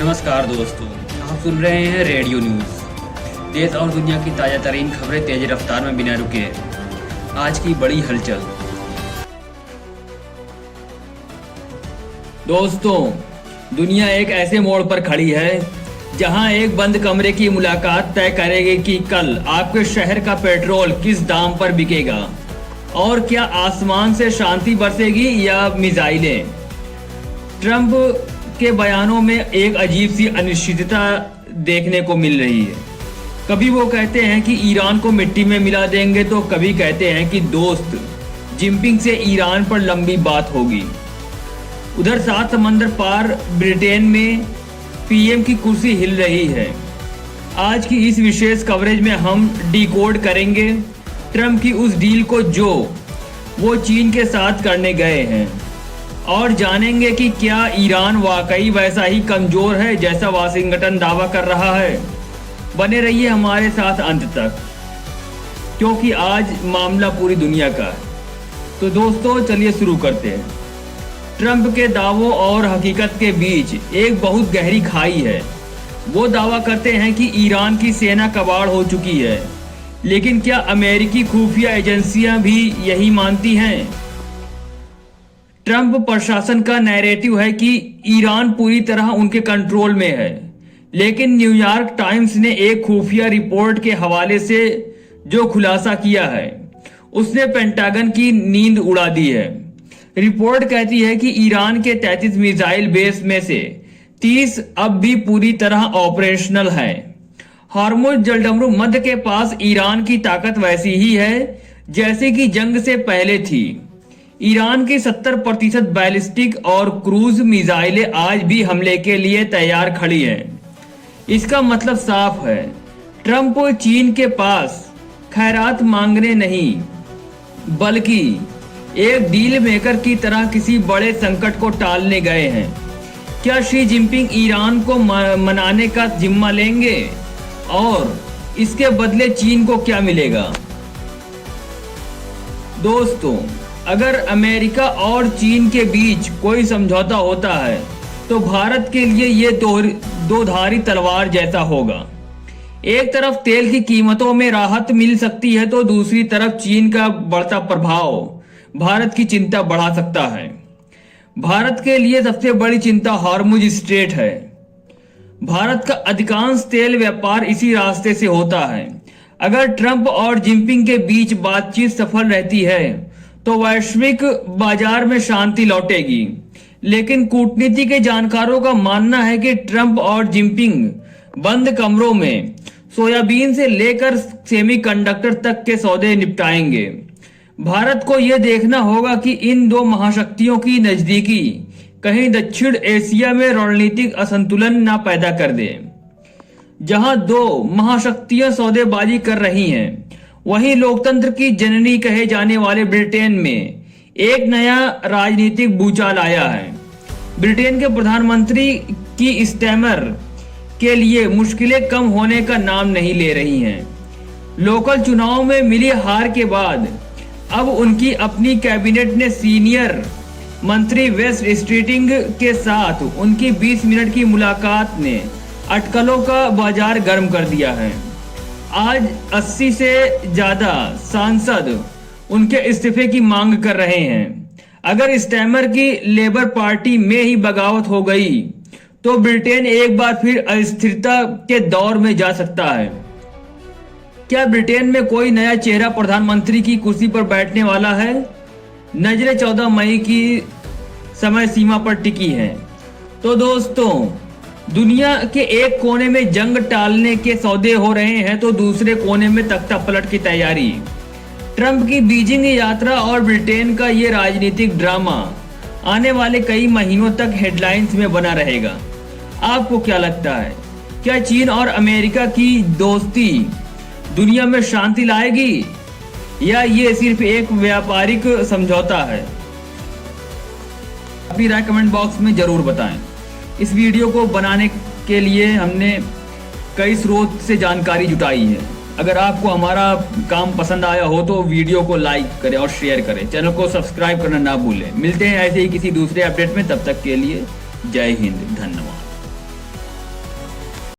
नमस्कार दोस्तों, आप सुन रहे हैं रेडियो न्यूज़। देश और दुनिया की ताज़ा तरीन खबरें तेज रफ्तार में बिना रुके। आज की बड़ी हलचल। दोस्तों, दुनिया एक ऐसे मोड़ पर खड़ी है जहां एक बंद कमरे की मुलाकात तय करेगी कि कल आपके शहर का पेट्रोल किस दाम पर बिकेगा और क्या आसमान से शांति बरसेगी या मिसाइलें। ट्रंप के बयानों में एक अजीब सी अनिश्चितता देखने को मिल रही है। कभी वो कहते हैं कि ईरान को मिट्टी में मिला देंगे, तो कभी कहते हैं कि दोस्त जिनपिंग से ईरान पर लंबी बात होगी। उधर 7 समंदर पार ब्रिटेन में पीएम की कुर्सी हिल रही है। आज की इस विशेष कवरेज में हम डिकोड करेंगे ट्रंप की उस डील को जो वो चीन के साथ करने गए हैं, और जानेंगे कि क्या ईरान वाकई वैसा ही कमजोर है जैसा वाशिंगटन दावा कर रहा है। बने रहिए हमारे साथ अंत तक, क्योंकि आज मामला पूरी दुनिया का है। तो दोस्तों, चलिए शुरू करते हैं। ट्रंप के दावों और हकीकत के बीच एक बहुत गहरी खाई है। वो दावा करते हैं कि ईरान की सेना कबाड़ हो चुकी है, लेकिन क्या अमेरिकी खुफिया एजेंसियां भी यही मानती हैं? ट्रंप प्रशासन का नैरेटिव है कि ईरान पूरी तरह उनके कंट्रोल में है, लेकिन न्यूयॉर्क टाइम्स ने एक खुफिया रिपोर्ट के हवाले से जो खुलासा किया है, उसने पेंटागन की नींद उड़ा दी है। रिपोर्ट कहती है कि ईरान के 33 मिसाइल बेस में से 30 अब भी पूरी तरह ऑपरेशनल हैं। हॉर्मुज जलडमरू मध्य के पास ईरान की ताकत वैसी ही है जैसे कि जंग से पहले थी। ईरान की 70% बैलिस्टिक और क्रूज मिसाइलें आज भी हमले के लिए तैयार खड़ी हैं। इसका मतलब साफ है, ट्रंप चीन के पास खैरात मांगने नहीं, बल्कि एक डील मेकर की तरह किसी बड़े संकट को टालने गए हैं। क्या शी जिनपिंग ईरान को मनाने का जिम्मा लेंगे, और इसके बदले चीन को क्या मिलेगा? दोस्तों, अगर अमेरिका और चीन के बीच कोई समझौता होता है तो भारत के लिए ये दो धारी तलवार जैसा होगा। एक तरफ तेल की कीमतों में राहत मिल सकती है, तो दूसरी तरफ चीन का बढ़ता प्रभाव भारत की चिंता बढ़ा सकता है। भारत के लिए सबसे बड़ी चिंता हॉर्मुज स्ट्रेट है। भारत का अधिकांश तेल व्यापार इसी रास्ते से होता है। अगर ट्रंप और जिनपिंग के बीच बातचीत सफल रहती है तो वैश्विक बाजार में शांति लौटेगी, लेकिन कूटनीति के जानकारों का मानना है कि ट्रंप और जिनपिंग बंद कमरों में सोयाबीन से लेकर सेमीकंडक्टर तक के सौदे निपटाएंगे। भारत को यह देखना होगा कि इन दो महाशक्तियों की नजदीकी कहीं दक्षिण एशिया में रणनीतिक असंतुलन ना पैदा कर दे। जहां दो महाशक्तियां सौदेबाजी कर रही हैं, वहीं लोकतंत्र की जननी कहे जाने वाले ब्रिटेन में एक नया राजनीतिक भूचाल आया है। ब्रिटेन के प्रधानमंत्री की स्टैमर के लिए मुश्किलें कम होने का नाम नहीं ले रही हैं। लोकल चुनाव में मिली हार के बाद अब उनकी अपनी कैबिनेट ने सीनियर मंत्री वेस्ट स्ट्रीटिंग के साथ उनकी 20 मिनट की मुलाकात ने अटकलों का बाजार गर्म कर दिया है। आज 80 से ज्यादा सांसद उनके इस्तीफे की मांग कर रहे हैं। अगर स्टैमर की लेबर पार्टी में ही बगावत हो गई तो ब्रिटेन एक बार फिर अस्थिरता के दौर में जा सकता है। क्या ब्रिटेन में कोई नया चेहरा प्रधानमंत्री की कुर्सी पर बैठने वाला है? नजरें 14 मई की समय सीमा पर टिकी हैं। तो दोस्तों, दुनिया के एक कोने में जंग टालने के सौदे हो रहे हैं, तो दूसरे कोने में तख्ता पलट की तैयारी। ट्रंप की बीजिंग यात्रा और ब्रिटेन का ये राजनीतिक ड्रामा आने वाले कई महीनों तक हेडलाइंस में बना रहेगा। आपको क्या लगता है, क्या चीन और अमेरिका की दोस्ती दुनिया में शांति लाएगी, या ये सिर्फ एक व्यापारिक समझौता है? अपनी राय कमेंट बॉक्स में जरूर बताएं। इस वीडियो को बनाने के लिए हमने कई स्रोत से जानकारी जुटाई है। अगर आपको हमारा काम पसंद आया हो तो वीडियो को लाइक करें और शेयर करें। चैनल को सब्सक्राइब करना ना भूलें। मिलते हैं ऐसे ही किसी दूसरे अपडेट में, तब तक के लिए जय हिंद, धन्यवाद।